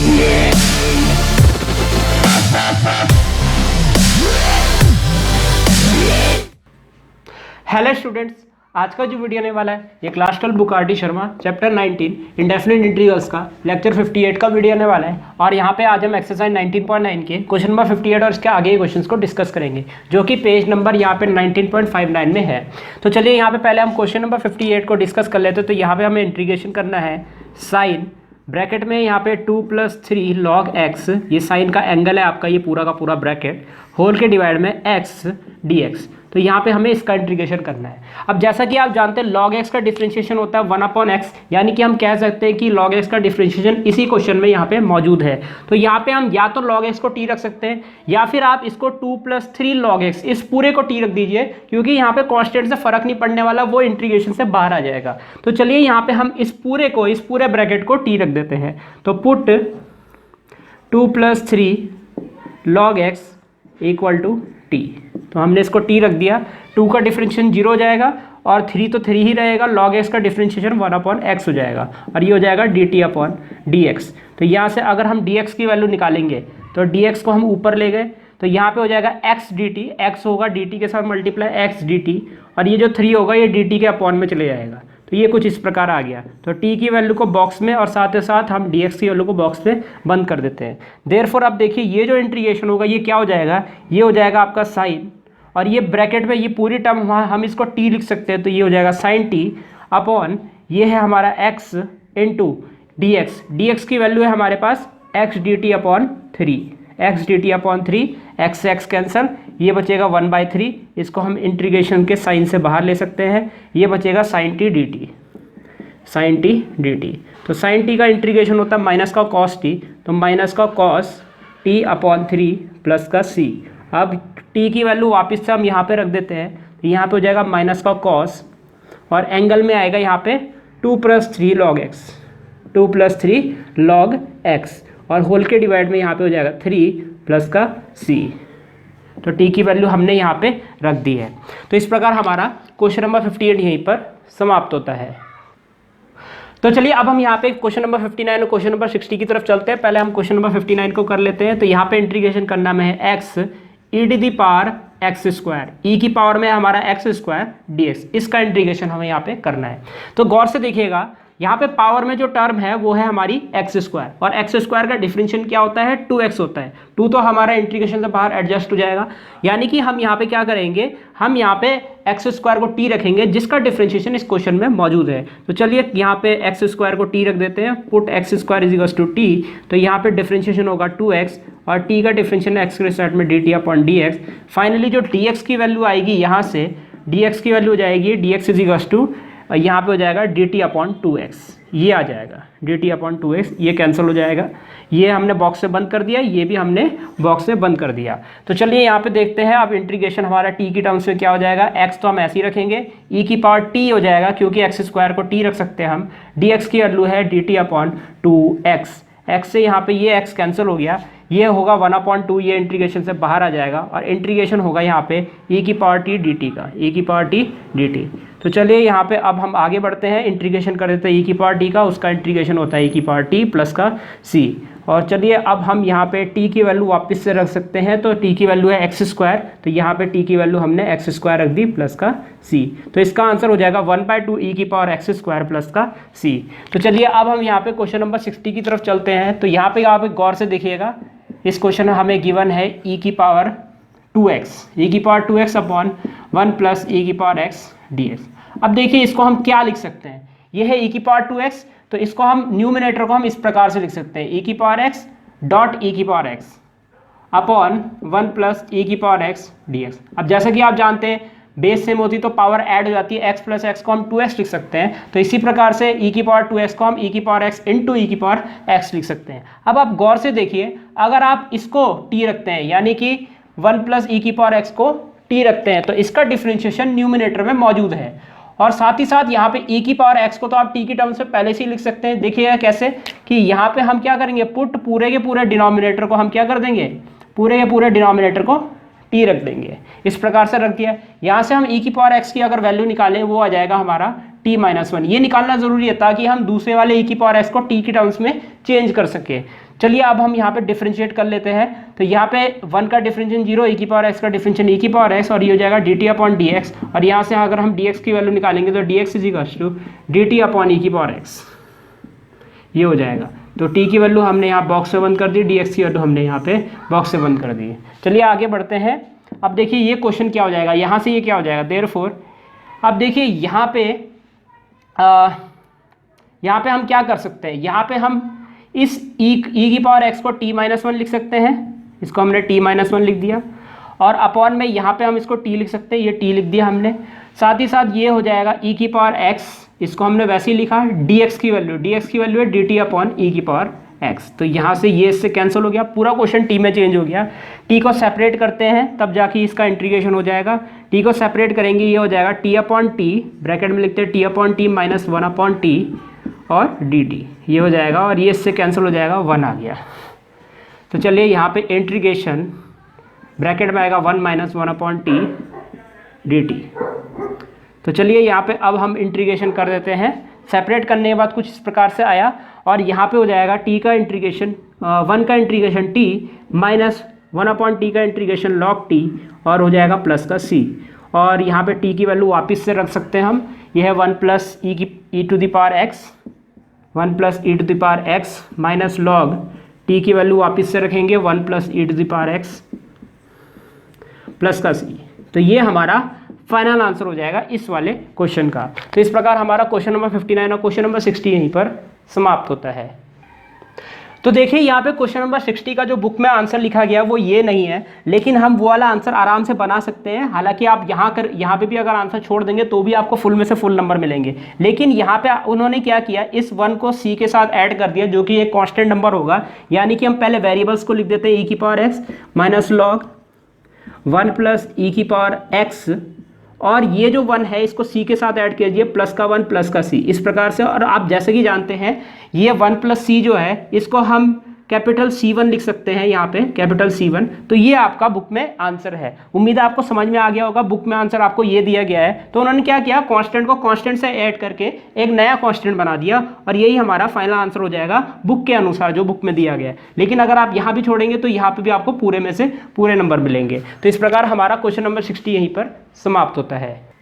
Hello students, आज का जो वीडियो आने वाला है ये class 12 book R D Sharma chapter 19 indefinite integrals का लेक्चर 58 का वीडियो आने वाला है। और यहाँ पे आज हम एक्सरसाइज 19.9 के क्वेश्चन नंबर 58 और इसके आगे के क्वेश्चंस को डिस्कस करेंगे, जो कि पेज नंबर यहाँ पे 19.59 में है। तो चलिए यहाँ पे पहले हम क्वेश्चन नंबर 58 को डिस्कस कर लेते हैं। तो यहाँ पे हमें इंटीग्रेशन करना है साइन ब्रैकेट में यहाँ पे 2 + 3 log x, ये साइन का एंगल है आपका, ये पूरा का पूरा ब्रैकेट होल के डिवाइड में x dx। तो यहाँ पे हमें इसका इंटीग्रेशन करना है। अब जैसा कि आप जानते हैं log x का डिफरेंशिएशन होता है 1/x, यानी कि हम कह सकते हैं कि log x का डिफरेंशिएशन इसी क्वेश्चन में यहाँ पे मौजूद है। तो यहाँ पे हम या तो log x को t रख सकते हैं, या फिर आप इसको 2 + 3 log x इस पूरे को t रख दीजिए, क्योंकि यहाँ पे कांस्टेंट से फर्क नहीं पड़ने वाला, वो इंटीग्रेशन से बाहर आ जाएगा। तो चलिए यहाँ पे हम इस पूरे ब्रैकेट को t रख देते हैं। तो पुट 2 + 3 log x = t। तो हमने इसको t रख दिया। 2 का डिफरेंशिएशन 0 हो जाएगा और 3 तो 3 ही रहेगा, log x का डिफरेंशिएशन 1/x हो जाएगा और ये हो जाएगा dt/dx। तो यहाँ से अगर हम dx की वैल्यू निकालेंगे तो dx को हम ऊपर ले गए, तो यहाँ पे हो जाएगा x dt, x होगा dt के साथ मल्टीप्लाई x dt, और ये जो 3 होगा ये dt के अपॉन में चले जाएगा। तो ये कुछ इस प्रकार आ गया। तो t की वैल्यू को बॉक्स में और साथ ही साथ हम dx की वैल्यू को बॉक्स में बंद कर देते हैं। देयरफॉर अब देखिए ये जो इंटीग्रेशन होगा ये क्या हो जाएगा, ये हो जाएगा आपका साइन, और ये ब्रैकेट में ये पूरी टर्म हम इसको t लिख सकते हैं। तो ये हो जाएगा साइन t अपॉन ये है हमारा x इंटू dx। dx की वैल्यू है हमारे पास x dt/3, x dt/3, x से x कैंसल, ये बचेगा 1/3। इसको हम इंटीग्रेशन के साइन से बाहर ले सकते हैं, ये बचेगा sine t dt, sine t dt। तो साइन t का इंटीग्रेशन होता है माइनस का cos t, तो माइनस का cos t/3 प्लस का c। अब t की वैल्यू वापस से हम यहाँ पे रख देते हैं, तो यहाँ पे हो जाएगा माइनस का cos, और एंगल में आएगा यहाँ पे 2 + 3 log x, 2 + 3 log x, और होल के डिवाइड में यहाँ पे हो जाएगा 3 प्लस का c। तो t की वैल्यू हमने यहाँ पे रख दी है। तो इस प्रकार हमारा क्वेश्चन नंबर 58 यहीं पर समाप्त होता है। तो चलिए अब हम यहाँ पे क्वेश्चन नंबर 59 और क्वेश्चन नंबर 60 की तरफ चलते हैं। पहले हम क्वेश्चन नंबर 59 को कर लेते हैं। तो यहाँ पे इंटीग्रेशन करना में है x e⁻x², e की पावर में हमारा x² dx, इसका इंटीग्रेशन हमें यहाँ पे करना है। तो गौर से देखिएगा, यहाँ पे पावर में जो टर्म है वो है हमारी x², और x² का डिफरेंशिएशन क्या होता है, 2x होता है। 2 तो हमारा इंटीग्रेशन से बाहर एडजस्ट हो जाएगा, यानी कि हम यहाँ पे क्या करेंगे, हम यहाँ पे x² को t रखेंगे, जिसका डिफरेंशिएशन इस क्वेश्चन में मौजूद है। तो चलिए यहाँ पे x² को t रख देते हैं, पुट x² = t। तो यहाँ पे डिफरेंशिएशन होगा 2x, और t का डिफरेंशिएशन x के साथ में dt/dx। फाइनली जो dx की वैल्यू आएगी, यहाँ से dx की वैल्यू हो जाएगी dx = यहाँ पे हो जाएगा dt/2x, ये आ जाएगा dt/2x, ये कैंसिल हो जाएगा। ये हमने बॉक्स से बंद कर दिया, ये भी हमने बॉक्स से बंद कर दिया। तो चलिए यहाँ पे देखते हैं अब इंटीग्रेशन हमारा t की टर्म्स में क्या हो जाएगा। x तो हम ऐसे ही रखेंगे, e⁻t हो जाएगा, क्योंकि x² को t रख सकते हैं हम। dx की वैल्यू है dt/2x, x से यहाँ पे ये x कैंसिल हो गया, ये होगा 1/2, ये इंटीग्रेशन से बाहर आ जाएगा, और इंटीग्रेशन होगा यहाँ पे e⁻t dt का, e⁻t dt। तो चलिए यहाँ पे अब हम आगे बढ़ते हैं, इंटीग्रेशन कर देते हैं e⁻t का, उसका इंटीग्रेशन होता है e⁻t प्लस का c। और चलिए अब हम यहाँ पे t की वैल्यू वापस से रख सकते हैं। तो t की वैल्यू है x², तो यहाँ पे t की वैल्यू हमने x² रख दी प्लस का c। तो इसका आंसर हो जाएगा 1/2 e⁻x² प्लस का c। तो चलिए अब हम यहाँ पे क्वेश्चन नंबर 60 की तरफ चलते हैं। तो यहाँ पे आप गौर से देखिएगा, इस क्वेश्चन में हमें गिवन है e⁻2x, e⁻2x/1 + e⁻x dx। अब देखिए इसको हम क्या लिख सकते हैं, ये है e⁻2x, तो इसको हम न्यूमिनेटर को हम इस प्रकार से लिख सकते हैं e⁻x dot e⁻x upon 1 + e⁻x dx। अब जैसा कि आप जानते हैं बेस सेम होती तो पावर ऐड हो जाती है, x + x को हम 2x लिख सकते हैं। तो इसी प्रकार से e⁻2x को हम e⁻x × e⁻x लिख सकते हैं। अब आप गौर से देखिए, अगर आप इसको t रखते हैं, यानी कि 1 + e⁻x को t रखते हैं, तो इसका डिफरेंशिएशन न्यूमिनेटर में मौजूद है। और साथ ही साथ यहाँ पे e⁻x को तो आप t की टर्म से पहले से ही लिख सकते हैं। देखिएगा कैसे कि यहाँ पे हम क्या करेंगे, पुट पूरे के पूरे डिनोमिनेटर को हम क्या कर देंगे, पूरे के पूरे डिनोमिनेटर को t रख देंगे। इस प्रकार से रख दिया। यहाँ से हम e⁻x की अगर वैल्यू निकालें, वो आ जाएगा हमारा टी माइनस वन। ये निकालना जरूरी है ताकि हम दूसरे वाले e की पावर x को t के टर्म्स में चेंज कर सके। चलिए अब हम यहाँ पे डिफरेंशिएट कर लेते हैं। तो यहाँ पे 1 का डिफरेंशिएशन 0, e की पावर x का डिफरेंशिएशन e की पावर x, और ये हो जाएगा dt अपॉन dx। और यहाँ से अगर हम dx की वैल्यू निकालेंगे तो dx is equals to dt upon e की पावर x, ये हो जाएगा। तो t की वैल्यू हमने यहाँ बॉक्स से बंद कर दी, dx की वैल्यू हमने यहाँ पे बॉक्स से बंद कर दी। चलिए आगे बढ़ते हैं। अब देखिए ये क्वेश्चन क्या हो जाएगा, यहाँ से ये क्या हो जाएगा, देयरफॉर अब देखिए यहाँ पे हम क्या कर सकते हैं, यहाँ पे हम इस e की पावर x को t माइनस वन लिख सकते हैं, इसको हमने t माइनस वन लिख दिया, और अपॉन में यहाँ पे हम इसको t लिख सकते हैं, ये t लिख दिया हमने। साथ ही साथ ये हो जाएगा e की पावर x, इसको हमने वैसे ही लिखा, dx की वैल्यू है dt अपॉन e की पावर x। तो यहाँ से ये इससे कैंसिल हो गया, पूरा क्वेश्चन t में चेंज हो गया। t को सेपरेट करते हैं तब जाके इसका इंटीग्रेशन हो जाएगा। t को सेपरेट करेंगे, ये हो जाएगा t अपॉन टी, ब्रैकेट में लिखते हैं t upon T minus 1 upon T और dt, ये हो जाएगा, और ये इससे कैंसिल हो जाएगा, 1 आ गया। तो चलिए यहाँ पे इंटीग्रेशन ब्रैकेट में आएगा 1 माइनस 1 अपॉन टी dt। तो चलिए यहाँ पे अब हम इंटीग्रेशन कर देते हैं। सेपरेट करने के बाद कुछ इस प्रकार से आया, और यहाँ पे हो जाएगा t का इंटीग्रेशन 1 का integration t minus 1 upon T का इंटीग्रेशन लॉग t, और हो जाएगा प्लस का c। और यहाँ पे t की वैल्यू वापस से रख सकते हैं हम, यह है 1 plus e to the power x, 1 plus e to the power x minus log t की वैल्यू वापस से रखेंगे 1 plus e to the power x plus का c। तो ये हमारा फाइनल आंसर हो जाएगा इस वाले क्वेश्चन का। तो इस प्रकार हमारा क्वेश्चन नंबर 59 और क्वेश्चन नंबर 60 यहीं पर समाप्त होता है। तो देखिए यहाँ पे क्वेश्चन नंबर 60 का जो बुक में आंसर लिखा गया वो ये नहीं है, लेकिन हम वो वाला आंसर आराम से बना सकते हैं। हालांकि आप यहाँ पे भी अगर आंसर छोड़ देंगे तो भी आपको फुल में से फुल नंबर मिलेंगे, लेकिन यहाँ पे उन्होंने क्या किया, इस 1 को c के साथ ऐड कर दिया, जो कि एक कांस्टेंट नंबर होगा। यानी कि हम पहले वेरिएबल्स को लिख देते हैं e की power x minus log 1 plus e की पावर x, और ये जो 1 है इसको c के साथ ऐड कीजिए, प्लस का 1 प्लस का c, इस प्रकार से। और आप जैसे कि जानते हैं ये 1 प्लस c जो है इसको हम कैपिटल C1 लिख सकते हैं, यहाँ पे कैपिटल C1। तो ये आपका बुक में आंसर है। उम्मीद है आपको समझ में आ गया होगा। बुक में आंसर आपको ये दिया गया है, तो उन्होंने क्या किया, कांस्टेंट को कांस्टेंट से ऐड करके एक नया कांस्टेंट बना दिया, और यही हमारा फाइनल आंसर हो जाएगा बुक के अनुसार जो बुक में दिया गया है। लेकिन अगर आप यहाँ भी छोड़ेंगे तो यहाँ पर भी आपको पूरे में से पूरे नंबर मिलेंगे। तो इस प्रकार हमारा क्वेश्चन नंबर 60 यहीं पर समाप्त होता है।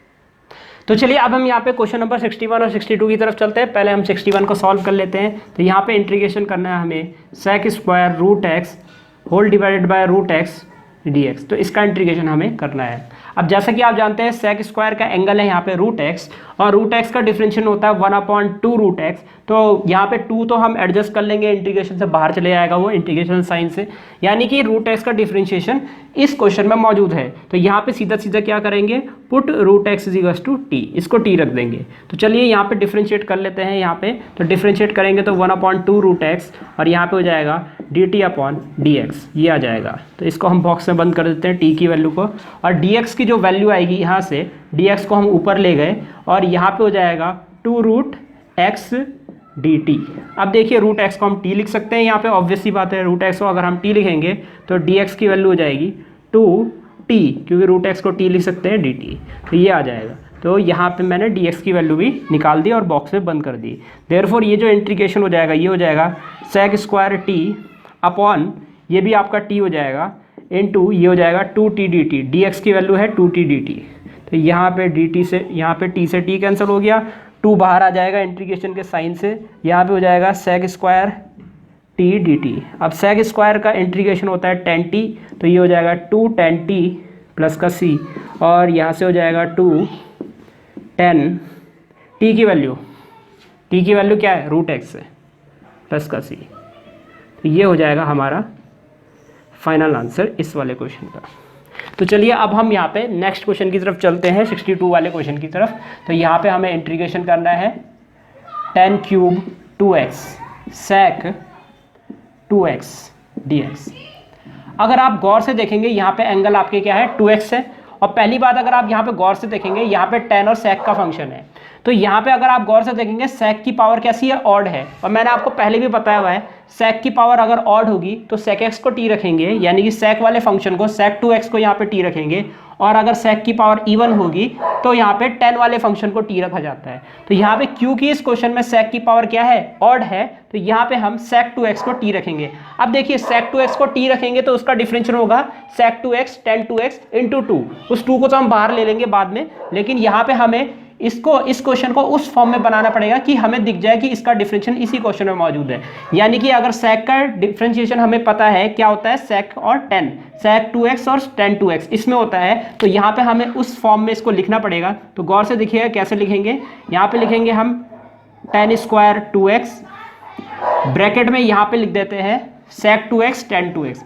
तो चलिए अब हम यहाँ पे क्वेश्चन नंबर 61 और 62 की तरफ चलते हैं। पहले हम 61 को सॉल्व कर लेते हैं। तो यहाँ पे इंटीग्रेशन करना है हमें sec square root x whole divided by root x dx। तो इसका इंटीग्रेशन हमें करना है। अब जैसा कि आप जानते हैं sec स्क्वायर का एंगल है यहाँ पे रूट एक्स, और रूट एक्स का डिफरेंशिएशन होता है 1 अपॉन 2 रूट एक्स। तो यहाँ पे 2 तो हम एडजस्ट कर लेंगे, इंटीग्रेशन से बाहर चले जाएगा वो इंटीग्रेशन साइन से, यानी कि रूट एक्स का डिफरेंशिएशन इस क्वेश्चन में मौजूद है। तो यहाँ पे सीधा सीधा क्या करेंगे, put root x is equals to t, इसको टी रख देंगे। तो चलिए यहाँ पे डिफरेंशिएट कर लेते हैं। यहाँ पे तो डिफरेंशिएट करेंगे तो 1 अपॉन 2 रूट एक्स, और यहाँ पे हो जाएगा D T upon D x, ये आ जाएगा। तो इसको हम बॉक्स में बंद कर देते हैं टी की वैल्यू को, और डी एक्स की जो वैल्यू आएगी यहाँ से डी एक्स को हम ऊपर ले गए, और यहाँ पे हो जाएगा 2 रूट एक्स डी टी। अब देखिए रूट एक्स को हम टी लिख सकते हैं, यहाँ पे ऑब्वियस सी बात है, रूट एक्स को अगर हम टी लिखेंगे तो डी एक्स की वैल्यू हो जाएगी 2 टी, क्योंकि रूट एक्स को टी लिख सकते हैं डी टी, तो ये आ जाएगा। तो यहाँ पे मैंने डी एक्स की वैल्यू भी निकाल दी और बॉक्स में बंद कर दी। देयरफॉर ये जो इंटीग्रेशन हो जाएगा ये हो जाएगा सेक स्क्वायर टी अपॉन ये भी आपका टी हो जाएगा इनटू ये हो जाएगा 2t dt। डी एक्स की वैल्यू है 2t dt, तो यहाँ पे dt से यहाँ पे t से t कैंसिल हो गया, 2 बाहर आ जाएगा इंटीग्रेशन के साइन से, यहाँ पे हो जाएगा सेक स्क्वायर t dt। अब सेक स्क्वायर का इंटीग्रेशन होता है 10t, तो ये हो जाएगा 2 10t प्लस का c, और यहाँ से हो जाएगा 2 10 t की वैल्यू क्या है रूट एक्स है प्लस का c। तो ये हो जाएगा हमारा फाइनल आंसर इस वाले क्वेश्चन का। तो चलिए अब हम यहाँ पे नेक्स्ट क्वेश्चन की तरफ चलते हैं, 62 वाले क्वेश्चन की तरफ। तो यहाँ पे हमें इंटीग्रेशन करना है 10 cube 2x sec 2x dx। अगर आप गौर से देखेंगे यहाँ पे एंगल आपके क्या है 2x है, और पहली बात अगर आप यहाँ पे गौर से देखेंगे यहाँ पे tan और sec का फंक्शन है। तो यहाँ पे अगर आप गौर से देखेंगे sec की पावर कैसी है, ऑड है, और मैंने आपको पहले भी बताया हुआ है sec की पावर अगर ऑड होगी तो sec x को t रखेंगे, यानी कि sec वाले फंक्शन को sec 2x को यहाँ पे t रखेंगे, और अगर sec की पावर इवन होगी तो यहाँ पे 10 वाले फंक्शन को t रखा जाता है। तो यहाँ पे क्योंकि इस क्वेश्चन में sec की पावर क्या है, ऑड है, तो यहाँ पे हम sec 2x को t रखेंगे। अब देखिए sec 2x को t रखेंगे तो उसका डिफरेंशियल होगा sec 2x tan 2x into 2। उस 2 को तो हम बाहर ले लेंगे बाद में, लेकिन यहाँ पे हमें इस क्वेश्चन को उस फॉर्म में बनाना पड़ेगा कि हमें दिख जाए कि इसका डिफरेंशियल इसी क्वेश्चन में मौजूद है। यानी कि अगर sec का डिफरेंशिएशन हमें पता है क्या होता है, sec और tan, sec 2x और tan 2x इसमें होता है, तो यहाँ पे हमें उस फॉर्म में इसको लिखना पड़ेगा। तो गौर से देखिएगा कैसे लिखेंगे। यहाँ पे लिखेंगे हम tan स्क्वायर 2x, ब्रैकेट में यहाँ पे लिख देते हैं sec 2x tan 2x।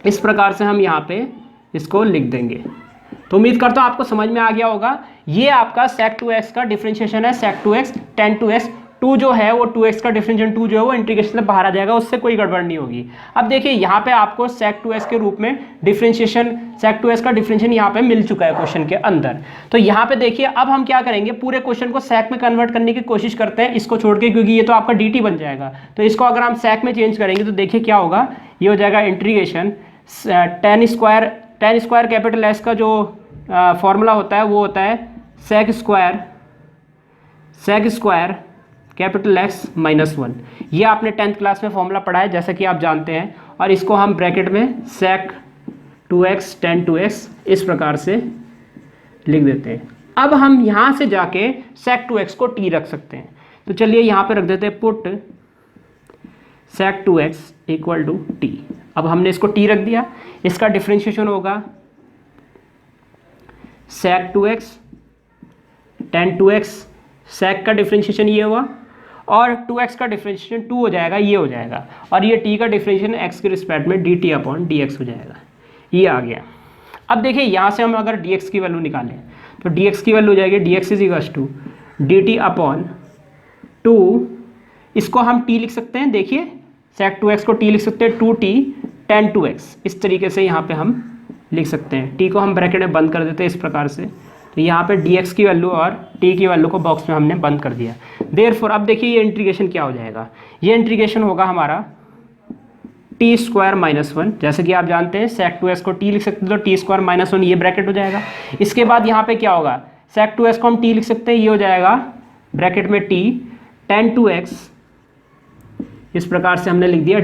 इस प्रकार से हम यहाँ पे इसको लिख देंगे। तो उम्मीद करता हूँ आपको समझ में आ गया होगा। ये आपका sec 2x का डिफरेंशिएशन है, sec 2x tan 2x। 2 जो है वो 2x का डिफरेंशिएशन 2 जो है वो इंटीग्रेशन से बाहर आ जाएगा, उससे कोई गड़बड़ नहीं होगी। अब देखिए यहाँ पे आपको sec 2x के रूप में डिफरेंशिएशन, sec 2x का डिफरेंशिएशन यहाँ पे मिल चुका है क्वेश्चन के अंदर। तो यहाँ पे देखिए अब हम क्या करेंगे, पूरे क्वेश्चन को sec में कन्वर्ट करने की कोशिश करते हैं, इसको छोड़ के, क्योंकि ये तो आपका dt बन जाएगा। तो इसको अगर हम sec में चेंज करेंगे तो देखिए क्या होगा, ये हो जाएगा integration tan square capital S का जो फॉर्मूला होता है वो होता है sec square capital X minus 1। ये आपने 10th क्लास में फॉर्मूला पढ़ा है जैसा कि आप जानते हैं, और इसको हम ब्रैकेट में sec 2x tan 2x इस प्रकार से लिख देते हैं। अब हम यहाँ से जाके sec 2x को t रख सकते हैं। तो चलिए यहाँ पे रख देते हैं put sec 2x equal to t। अब हमने इसको t रख दिया, इसका डिफरेंशिएशन होगा sec 2x tan 2x, sec का डिफरेंशिएशन ये हुआ और 2x का डिफरेंशिएशन 2 हो जाएगा, ये हो जाएगा, और ये t का डिफरेंशिएशन x के रिस्पेक्ट में dt अपॉन dx हो जाएगा, ये आ गया। अब देखिए यहाँ से हम अगर dx की वैल्यू निकालें तो dx की वैल्यू हो जाएगी dx is equals to dt upon 2, इसको हम t लिख सकते हैं, देखिए sec 2x को t लिख सकते हैं 2t tan 2x, इस तरीके से यहाँ पे हम लिख सकते हैं। t को हम ब्रैकेट में बंद कर देते हैं इस प्रकार से। तो यहाँ पे dx की वैल्यू और t की वैल्यू को बॉक्स में हमने बंद कर दिया। देयरफॉर अब देखिए ये इंटीग्रेशन क्या हो जाएगा, ये इंटीग्रेशन होगा हमारा t स्क्वायर माइनस 1, जैसे कि आप जानते हैं sec 2x को t लिख सकते हैं तो t स्क्वायर माइनस 1 ये ब्रैकेट हो जाएगा। इसके बाद यहाँ पे क्या होगा, sec 2x को हम t लिख सकते हैं, ये हो जाएगा ब्रैकेट में t tan 2x, इस प्रकार से हमने लिख दिया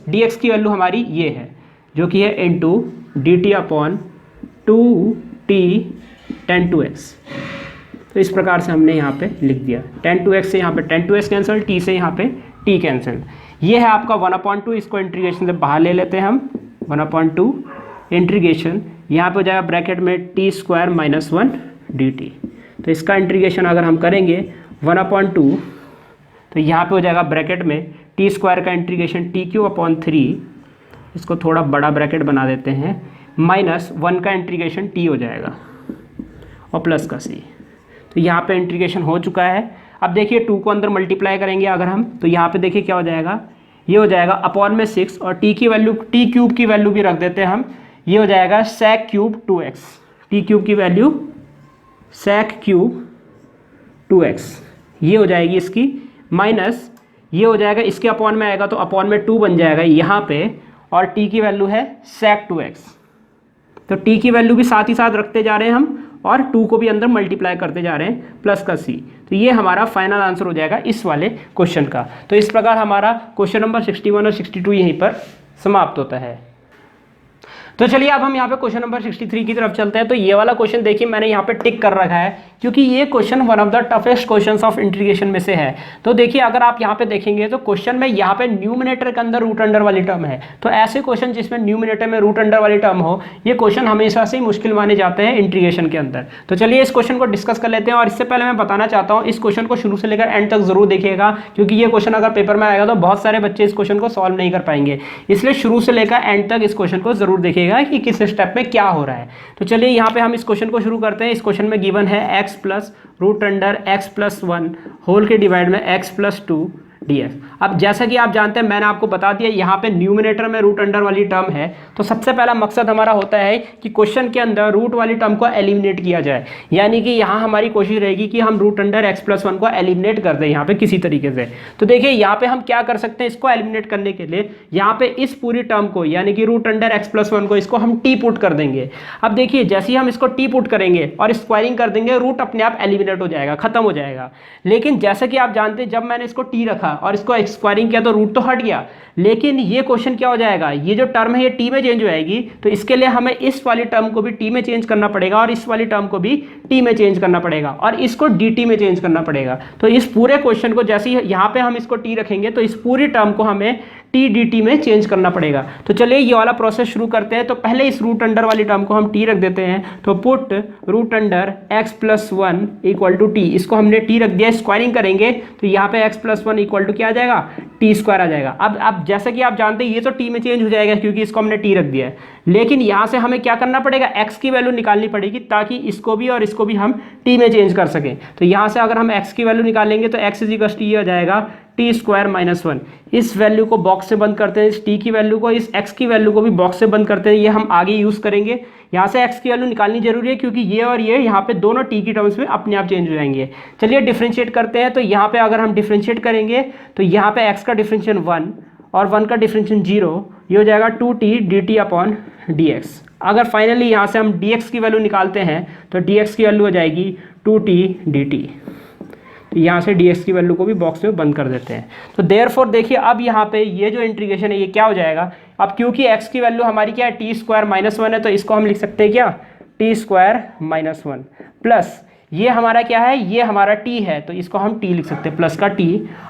dx की वैल्यू हमारी ये है जो कि है into dt upon 2t tan 2x। तो इस प्रकार से हमने यहाँ पे लिख दिया, tan 2x से यहाँ पे tan 2x कैंसिल, t से यहाँ पे t कैंसिल। ये है आपका 1/2, इसको इंटीग्रेशन से बाहर ले लेते हैं हम, 1/2 इंटीग्रेशन, यहाँ पे हो जाएगा ब्रैकेट में t स्क्वायर माइनस 1 dt। तो इसका इंटीग्रेशन अगर हम करेंगे 1/2, तो यहाँ पे हो जाएगा ब्रैकेट में t स्क्वायर का इंटीग्रेशन t क्यूब अपॉन 3, इसको थोड़ा बड़ा ब्रैकेट बना देते हैं, माइनस 1 का इंटीग्रेशन t हो जाएगा और प्लस का c। तो यहाँ पे इंटीग्रेशन हो चुका है। अब देखिए 2 को अंदर मल्टीप्लाई करेंगे अगर हम, तो यहाँ पे देखिए क्या हो जाएगा, ये हो जाएगा अपॉन में 6 और t की वैल्यू, t क्यूब की वैल्यू भी रख देते हैं हम, ये हो जाएगा sec cube 2x, t cube की वैल्यू sec क्यूब 2x ये हो जाएगी इसकी, माइनस ये हो जाएगा, इसके अपॉन में आएगा तो अपॉन में 2 बन जाएगा यहाँ पे, और t की वैल्यू है sec 2x। तो t की वैल्यू भी साथ ही साथ रखते जा रहे हैं हम और 2 को भी अंदर मल्टीप्लाई करते जा रहे हैं प्लस का c। तो ये हमारा फाइनल आंसर हो जाएगा इस वाले क्वेश्चन का। तो इस प्रकार हमारा क्वेश्चन नंबर 61 और 62 यहीं पर समाप्त होता है। तो चलिए अब हम यहाँ पे क्वेश्चन नंबर 63 की तरफ चलते हैं। तो ये वाला क्वेश्चन देखिए मैंने यहाँ पे टिक कर रखा है क्योंकि ये question one of the toughest questions of integration में से है। तो देखिए अगर आप यहाँ पे देखेंगे तो क्वेश्चन में यहाँ पे न्यूमिनेटर के अंदर रूट अंडर वाली टर्म है। तो ऐसे क्वेश्चन जिसमें न्यूमिनेटर में रूट अंडर वाली टर्म हो, ये क्वेश्चन हमेशा से ही मुश्किल माने जाते हैं इंटीग्रेशन के अंदर। तो चलिए इस क्वेश्चन को डिस्कस कर लेते हैं। और इससे पहले मैं बताना चाहता हूँ इस क्वेश्चन को शुरू से लेकर एंड तक जरूर देखिएगा, क्योंकि ये क्वेश्चन अगर पेपर में आएगा तो बहुत सारे बच्चे इस क्वेश्चन को सॉल्व नहीं कर पाएंगे। इसलिए शुरू से लेकर एंड तक इस क्वेश्चन को जरूर देखिएगा कि किस स्टेप में क्या हो रहा है। तो चलिए यहाँ पे हम इस क्वेश्चन को शुरू करते हैं। इस क्वेश्चन में गिवन है x plus root under x plus 1 whole के डिवाइड में x प्लस 2 dx। अब जैसा कि आप जानते हैं, मैंने आपको बता दिया यहाँ पे न्यूमिनेटर में रूट अंडर वाली टर्म है, तो सबसे पहला मकसद हमारा होता है कि क्वेश्चन के अंदर रूट वाली टर्म को एलिमिनेट किया जाए। यानी कि यहाँ हमारी कोशिश रहेगी कि हम रूट अंडर x+1 को एलिमिनेट कर दें यहाँ पे किसी तरीके से। तो देखिए यहाँ पे हम क्या कर सकते हैं, इसको एलिमिनेट करने के लिए यहाँ पे इस पूरी टर्म को यानी कि रूट अंडर x+1 को इसको हम t पुट कर देंगे। अब देखिए जैसे ही हम इसको t पुट करेंगे और स्क्वायरिंग कर देंगे, रूट अपने आप एलिमिनेट हो जाएगा, खत्म हो जाएगा। लेकिन जैसा कि आप जानते हैं, जब मैंने इसको t रखा और इसको स्क्वायरिंग किया तो रूट तो हट गया, लेकिन ये क्वेश्चन क्या हो जाएगा, ये जो टर्म है ये t में चेंज हो जाएगी। तो इसके लिए हमें इस वाली टर्म को भी t में चेंज करना पड़ेगा और इस वाली टर्म को भी t में चेंज करना पड़ेगा और इसको dt में चेंज करना पड़ेगा। तो इस पूरे क्वेश्चन को जैसे ही यहाँ पे हम इसको t रखेंगे तो इस पूरी टर्म को हमें t dt में चेंज करना पड़ेगा। तो चलिए ये वाला प्रोसेस शुरू करते हैं। तो पहले इस रूट अंडर वाली टर्म को हम t रख देते हैं। तो put root under x+1 equal to t, इसको हमने t रख दिया। स्क्वायरिंग करेंगे तो यहाँ पे x+1 इक्वल टू क्या आ जाएगा, t² आ जाएगा। अब जैसा कि आप जानते हैं ये तो t में चेंज हो जाएगा क्योंकि इसको हमने t रख दिया है, लेकिन यहाँ से हमें क्या करना पड़ेगा, x की वैल्यू निकालनी पड़ेगी ताकि इसको भी और इसको भी हम t में चेंज कर सकें। तो यहाँ से अगर हम x की वैल्यू निकालेंगे तो x इक्वल टू ये आ जाएगा t² - 1। इस वैल्यू को बॉक्स से बंद करते हैं, इस t की वैल्यू को, इस x की वैल्यू को भी बॉक्स से बंद करते हैं। ये हम आगे यूज़ करेंगे। यहाँ से x की वैल्यू निकालनी जरूरी है क्योंकि ये और ये यहाँ पे दोनों t की टर्म्स में अपने आप चेंज हो जाएंगे। चलिए डिफ्रेंशिएट करते हैं। तो यहाँ पे अगर हम डिफ्रेंशिएट करेंगे तो यहाँ पे x का डिफ्रेंशिएशन 1 और 1 का डिफ्रेंशिएशन 0, ये हो जाएगा 2t dt/dx। अगर फाइनली यहाँ से हम dx की वैल्यू निकालते हैं तो dx की वैल्यू हो जाएगी 2t dt। तो यहाँ से dx की वैल्यू को भी बॉक्स में बंद कर देते हैं। तो देयरफॉर देखिए अब यहाँ पे ये जो इंटीग्रेशन है ये क्या हो जाएगा, अब क्योंकि x की वैल्यू हमारी क्या है, t² - 1 है, तो इसको हम लिख सकते हैं क्या, t² - 1 प्लस ये हमारा क्या है, ये हमारा t है तो इसको हम t लिख सकते हैं, प्लस का t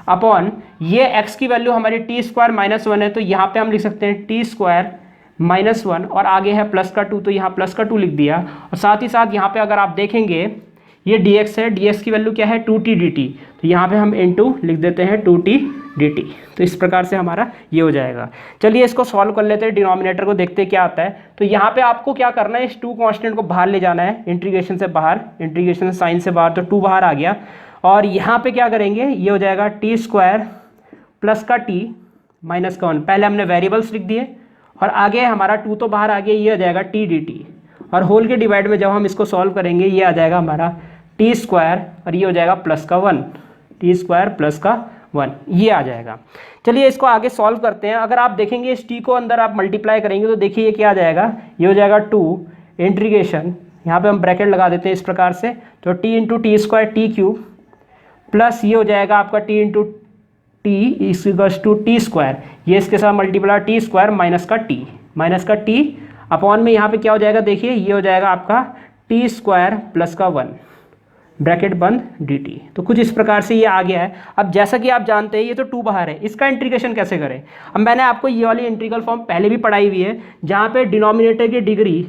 अपॉन ये x की वैल्यू हमारी t² - 1 है तो यहाँ पे हम लिख सकते हैं t² - 1 और आगे है प्लस का 2 तो यहाँ प्लस का 2 लिख दिया। और साथ ही साथ यहाँ पे अगर आप देखेंगे ये dx है, dx की वैल्यू क्या है 2t dt, तो यहाँ पे हम इनटू लिख देते हैं 2t dt। तो इस प्रकार से हमारा ये हो जाएगा। चलिए इसको सॉल्व कर लेते हैं, डिनोमिनेटर को देखते हैं क्या आता है। तो यहाँ पे आपको क्या करना है, इस 2 कांस्टेंट को बाहर ले जाना है, इंटीग्रेशन से बाहर, इंटीग्रेशन साइन से बाहर, तो 2 बाहर आ गया। और यहाँ पे क्या करेंगे, ये हो जाएगा t² प्लस का t माइनस का 1, पहले हमने वेरिएबल्स लिख दिए और आगे हमारा 2 तो बाहर आ गया, ये हो जाएगा t dt और होल के डिवाइड में जब हम इसको सॉल्व करेंगे ये आ जाएगा हमारा t² और ये हो जाएगा प्लस का 1, t² प्लस का 1 ये आ जाएगा। चलिए इसको आगे सॉल्व करते हैं। अगर आप देखेंगे इस t को अंदर आप मल्टीप्लाई करेंगे तो देखिए ये क्या आ जाएगा, ये हो जाएगा 2 इंटीग्रेशन, यहाँ पे हम ब्रैकेट लगा देते हैं इस प्रकार से, तो t into t² t³ plus ये हो जाएगा आपका t into t equals to t², ये इसके साथ मल्टीप्लाई t² माइनस का t अपॉन में यहाँ पे क्या हो जाएगा, देखिए ये हो जाएगा आपका t² प्लस का 1 ब्रैकेट बंद dt। तो कुछ इस प्रकार से ये आ गया है। अब जैसा कि आप जानते हैं ये तो 2 बाहर है, इसका इंटीग्रेशन कैसे करें। अब मैंने आपको ये वाली इंटीग्रल फॉर्म पहले भी पढ़ाई हुई है, जहाँ पे डिनोमिनेटर की डिग्री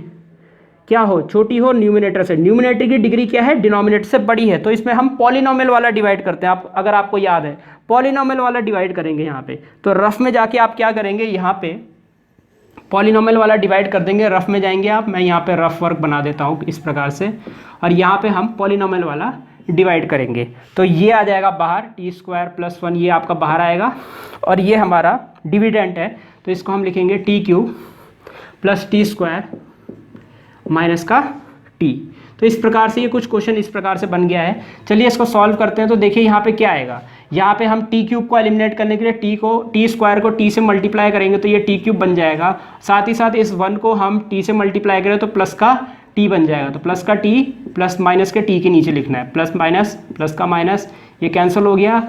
क्या हो, छोटी हो न्यूमिनेटर से, न्यूमिनेटर की डिग्री क्या है, डिनोमिनेटर से बड़ी है, तो इसमें हम पॉलिनोमियल वाला डिवाइड करते हैं। आप अगर आपको याद है पॉलिनोमियल वाला डिवाइड करेंगे यहाँ पे, तो रफ में जाके आप क्या करेंगे, यहाँ पे पॉलिनोमियल वाला डिवाइड कर देंगे, रफ में जाएंगे आप, मैं यहाँ पे रफ वर्क बना देता हूँ इस प्रकार से, और यहाँ पे हम पॉलिनोमियल वाला डिवाइड करेंगे। तो ये आ जाएगा बाहर t² प्लस 1, ये आपका बाहर आएगा और ये हमारा डिविडेंट है तो इसको हम लिखेंगे t³ प्लस t² माइनस का t। तो इस प्रकार से ये कुछ क्वेश्चन इस प्रकार से बन गया है। चलिए इसको सॉल्व करते हैं। तो देखिए यहाँ पे क्या आएगा, यहाँ पे हम t³ को एलिमिनेट करने के लिए t² को t से मल्टीप्लाई करेंगे तो ये t³ बन जाएगा। साथ ही साथ इस 1 को हम t से मल्टीप्लाई करें तो प्लस का t बन जाएगा, तो प्लस का t प्लस माइनस के t के नीचे लिखना है, प्लस माइनस, प्लस का माइनस, ये कैंसिल हो गया।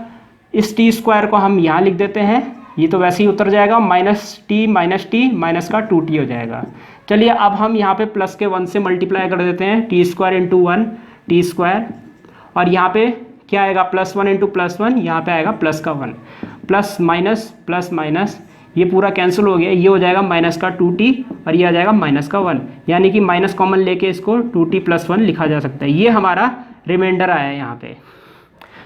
इस t² को हम यहाँ लिख देते हैं, ये तो वैसे ही उतर जाएगा, माइनस t माइनस का 2t हो जाएगा। चलिए अब हम यहाँ पे प्लस के 1 से मल्टीप्लाई कर देते हैं, t² इंटू 1 t², और यहाँ पे क्या आएगा, प्लस 1 इंटू प्लस 1, यहाँ पे आएगा प्लस का 1, प्लस माइनस, ये पूरा कैंसिल हो गया, ये हो जाएगा माइनस का 2t और ये आ जाएगा माइनस का 1, यानी कि माइनस कॉमन लेके इसको 2t प्लस 1 लिखा जा सकता है। ये हमारा रिमाइंडर आया है यहाँ पे।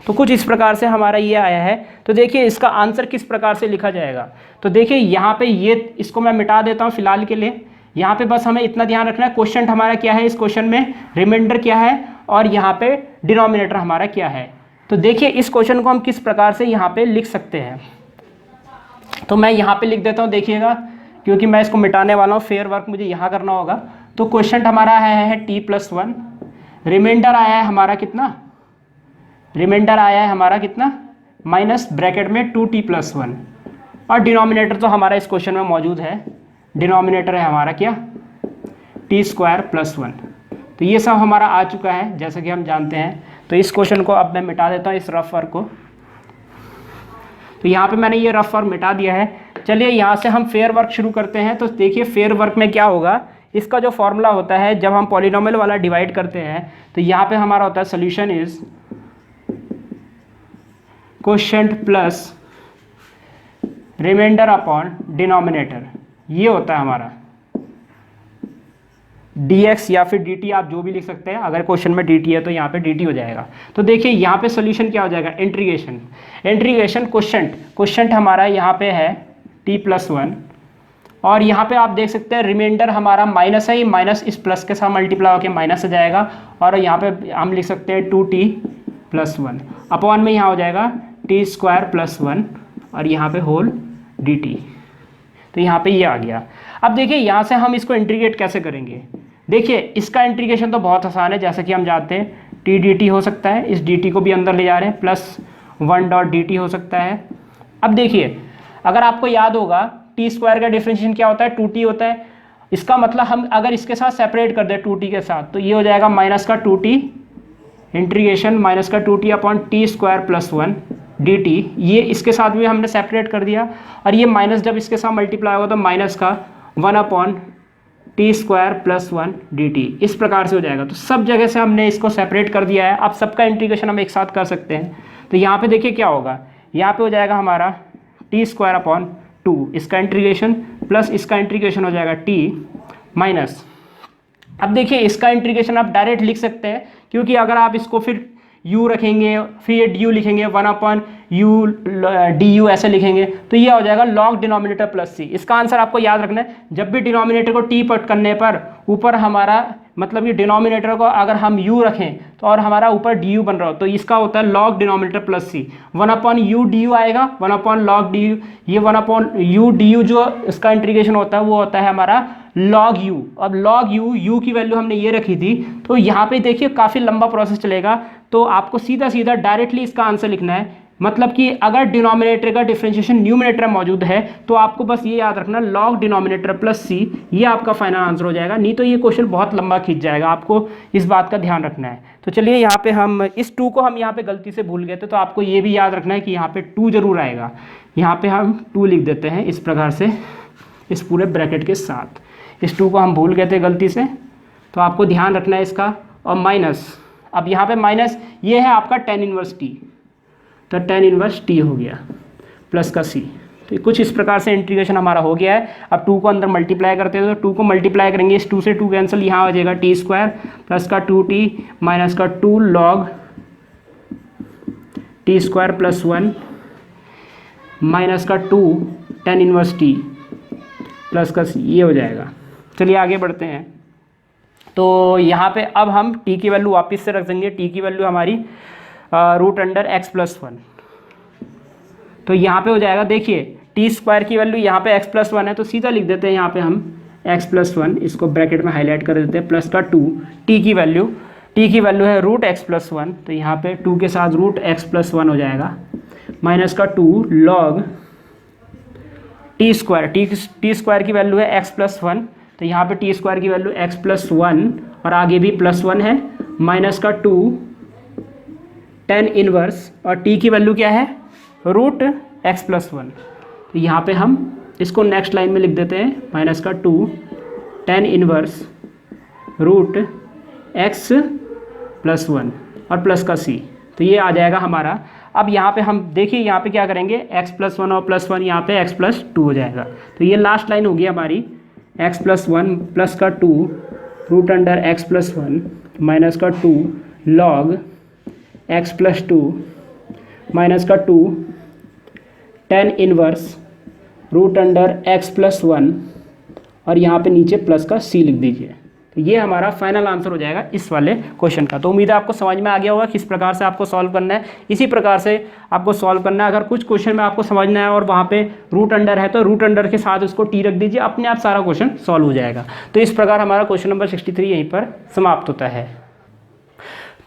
तो कुछ इस प्रकार से हमारा ये आया है। तो देखिए इसका आंसर किस प्रकार से लिखा जाएगा। तो देखिए यहाँ पे ये, इसको मैं मिटा देता हूँ फिलहाल के लिए। यहाँ पे बस हमें इतना ध्यान रखना है, क्वेश्चन हमारा क्या है, इस क्वेश्चन में रिमाइंडर क्या है और यहाँ पे डिनोमिनेटर हमारा क्या है। तो देखिए इस क्वेश्चन को हम किस प्रकार से यहाँ पे लिख सकते हैं। तो मैं यहाँ पे लिख देता हूँ, देखिएगा, क्योंकि मैं इसको मिटाने वाला हूँ, फेयर वर्क मुझे यहाँ करना होगा। तो क्वेश्चन हमारा है t+1, रिमाइंडर आया है हमारा कितना, रिमाइंडर आया है हमारा कितना, माइनस ब्रैकेट में 2t+1, और डिनोमिनेटर तो हमारा इस क्वेश्चन में मौजूद है, डिनोमिनेटर है हमारा क्या, t² + 1। तो ये सब हमारा आ चुका है जैसा कि हम जानते हैं। तो इस क्वेश्चन को अब मैं मिटा देता हूँ, इस रफ वर्क को। तो यहाँ पे मैंने ये रफ वर्क मिटा दिया है। चलिए यहाँ से हम फेयर वर्क शुरू करते हैं। तो देखिए फेयर वर्क में क्या होगा, इसका जो फॉर्मूला होता है जब हम पॉलिनोमियल वाला डिवाइड करते हैं, तो यहाँ पे हमारा होता है solution is quotient plus remainder upon denominator, ये होता है हमारा dx या फिर dt, आप जो भी लिख सकते हैं। अगर क्वेश्चन में dt है तो यहाँ पे dt हो जाएगा। तो देखिए यहाँ पे सोल्यूशन क्या हो जाएगा, इंटीग्रेशन, इंटीग्रेशन क्वोशिएंट हमारा यहाँ पे है t+1, और यहाँ पे आप देख सकते हैं रिमाइंडर हमारा माइनस है, ही माइनस इस प्लस के साथ मल्टीप्लाई होकर माइनस हो जाएगा, और यहाँ पे हम लिख सकते हैं 2t+1 अपॉन में यहाँ हो जाएगा t² + 1, और यहाँ पे होल dt। तो यहाँ पे ये आ गया। अब देखिए यहाँ से हम इसको इंटीग्रेट कैसे करेंगे। देखिए इसका इंटीग्रेशन तो बहुत आसान है, जैसा कि हम जानते हैं t dt हो सकता है, इस dt को भी अंदर ले जा रहे हैं, +1 dt हो सकता है। अब देखिए अगर आपको याद होगा t² का डिफरेंशिएशन क्या होता है, 2t होता है। इसका मतलब हम अगर इसके साथ सेपरेट कर दें 2t के साथ, तो ये हो जाएगा -2t integration -2t upon t² + 1 dt। ये इसके साथ भी हमने सेपरेट कर दिया, और ये माइनस जब इसके साथ मल्टीप्लाई होगा तो माइनस का 1/t² + 1 dt, इस प्रकार से हो जाएगा। तो सब जगह से हमने इसको सेपरेट कर दिया है। अब सबका इंटीग्रेशन हम एक साथ कर सकते हैं। तो यहाँ पे देखिए क्या होगा, यहाँ पे हो जाएगा हमारा t²/2, इसका इंटीग्रेशन प्लस इसका इंटीग्रेशन हो जाएगा t माइनस। अब देखिए इसका इंटीग्रेशन आप डायरेक्ट लिख सकते हैं, क्योंकि अगर आप इसको फिर u रखेंगे, फिर ये du लिखेंगे, 1/u du ऐसे लिखेंगे, तो ये हो जाएगा log डिनोमिनेटर प्लस c। इसका आंसर आपको याद रखना है, जब भी डिनोमिनेटर को t पट करने पर ऊपर हमारा मतलब ये डिनोमिनेटर को अगर हम u रखें तो और हमारा ऊपर du बन रहा हो, तो इसका होता है log denominator plus c। 1/u du आएगा, 1/log du, ये 1/u du जो इसका इंटीग्रेशन होता है वो होता है हमारा log u। अब log u की वैल्यू हमने ये रखी थी, तो यहाँ पे देखिए काफ़ी लंबा प्रोसेस चलेगा। तो आपको सीधा सीधा डायरेक्टली इसका आंसर लिखना है, मतलब कि अगर डिनोमिनेटर का डिफरेंशिएशन न्यूमिनेटर में मौजूद है तो आपको बस ये याद रखना log डिनोमिनेटर प्लस c, ये आपका फाइनल आंसर हो जाएगा। नहीं तो ये क्वेश्चन बहुत लंबा खींच जाएगा, आपको इस बात का ध्यान रखना है। तो चलिए यहाँ पे हम इस 2 को हम यहाँ पे गलती से भूल गए थे, तो आपको ये भी याद रखना है कि यहाँ पे 2 जरूर आएगा। यहाँ पे हम 2 लिख देते हैं इस प्रकार से, इस पूरे ब्रैकेट के साथ। इस 2 को हम भूल गए थे गलती से, तो आपको ध्यान रखना है इसका। और माइनस, अब यहाँ पे माइनस ये है आपका tan 1t, तो tan 1t हो गया प्लस का c। तो कुछ इस प्रकार से इंटीग्रेशन हमारा हो गया है। अब 2 को अंदर मल्टीप्लाई करते हैं, तो 2 को मल्टीप्लाई करेंगे, इस 2 से 2 कैंसिल, यहाँ हो जाएगा t² प्लस का 2t माइनस का 2 log t² + 1 माइनस का 2 tan 1t प्लस का c, ये हो जाएगा। चलिए आगे बढ़ते हैं। तो यहाँ पे अब हम t की वैल्यू वापस से रख देंगे। t की वैल्यू हमारी √x + 1, तो यहाँ पे हो जाएगा, देखिए t² की वैल्यू यहाँ पे x + 1 है, तो सीधा लिख देते हैं यहाँ पे हम x + 1, इसको ब्रैकेट में हाईलाइट कर देते हैं, प्लस का 2 t की वैल्यू है √x + 1, तो यहाँ पे 2 के साथ √x + 1 हो जाएगा, माइनस का 2 log t² की वैल्यू है x + 1, तो यहाँ पे t² की वैल्यू x + 1 और आगे भी +1 है, माइनस का 2 tan 1, और t की वैल्यू क्या है √x + 1। तो यहाँ पे हम इसको नेक्स्ट लाइन में लिख देते हैं, माइनस का 2 tan 1 √x + 1 और प्लस का c, तो ये आ जाएगा हमारा। अब यहाँ पे हम देखिए यहाँ पे क्या करेंगे, x + 1 और +1 यहाँ पे x + 2 हो जाएगा। तो ये लास्ट लाइन होगी हमारी, x + 1 प्लस का 2 √x + 1 माइनस का 2 log x + 2 माइनस का 2 tan 1 √x + 1 और यहाँ पे नीचे प्लस का c लिख दीजिए। ये हमारा फाइनल आंसर हो जाएगा इस वाले क्वेश्चन का। तो उम्मीद है आपको समझ में आ गया होगा किस प्रकार से आपको सॉल्व करना है। इसी प्रकार से आपको सॉल्व करना है। अगर कुछ क्वेश्चन में आपको समझना है और वहाँ पे रूट अंडर है तो रूट अंडर के साथ उसको टी रख दीजिए, अपने आप सारा क्वेश्चन सॉल्व हो जाएगा। तो इस प्रकार हमारा क्वेश्चन नंबर 63 यहीं पर समाप्त होता है।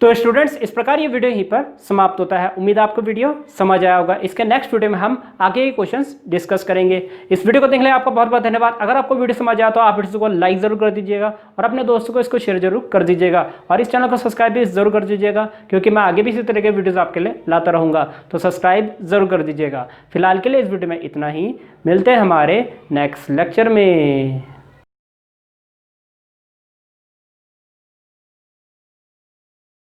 तो स्टूडेंट्स इस प्रकार ये वीडियो यहीं पर समाप्त होता है। उम्मीद है आपको वीडियो समझ आया होगा। इसके नेक्स्ट वीडियो में हम आगे के क्वेश्चंस डिस्कस करेंगे। इस वीडियो को देखने के लिए आपका बहुत बहुत धन्यवाद। अगर आपको वीडियो समझ आया तो आप इसको लाइक जरूर कर दीजिएगा और अपने दोस्तों को इसको शेयर जरूर कर दीजिएगा और इस चैनल को सब्सक्राइब भी जरूर कर दीजिएगा, क्योंकि मैं आगे भी इसी तरह के वीडियोज़ आपके लिए लाता रहूँगा। तो सब्सक्राइब जरूर कर दीजिएगा। फिलहाल के लिए इस वीडियो में इतना ही। मिलते हैं हमारे नेक्स्ट लेक्चर में।